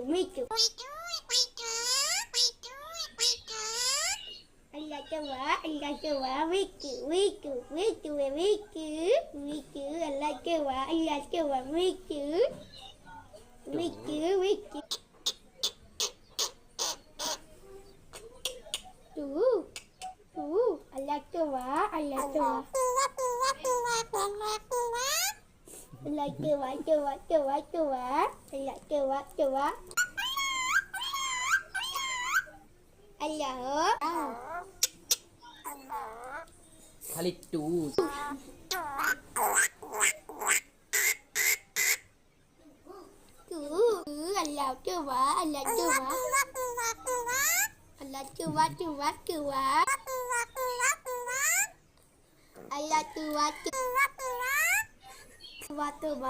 Micu. Allah coba, Micu, Allah coba, Micu. Allah coba. Allah coba. Allah coba. Allah. খালি two Allah coba. Allah coba. Allah coba.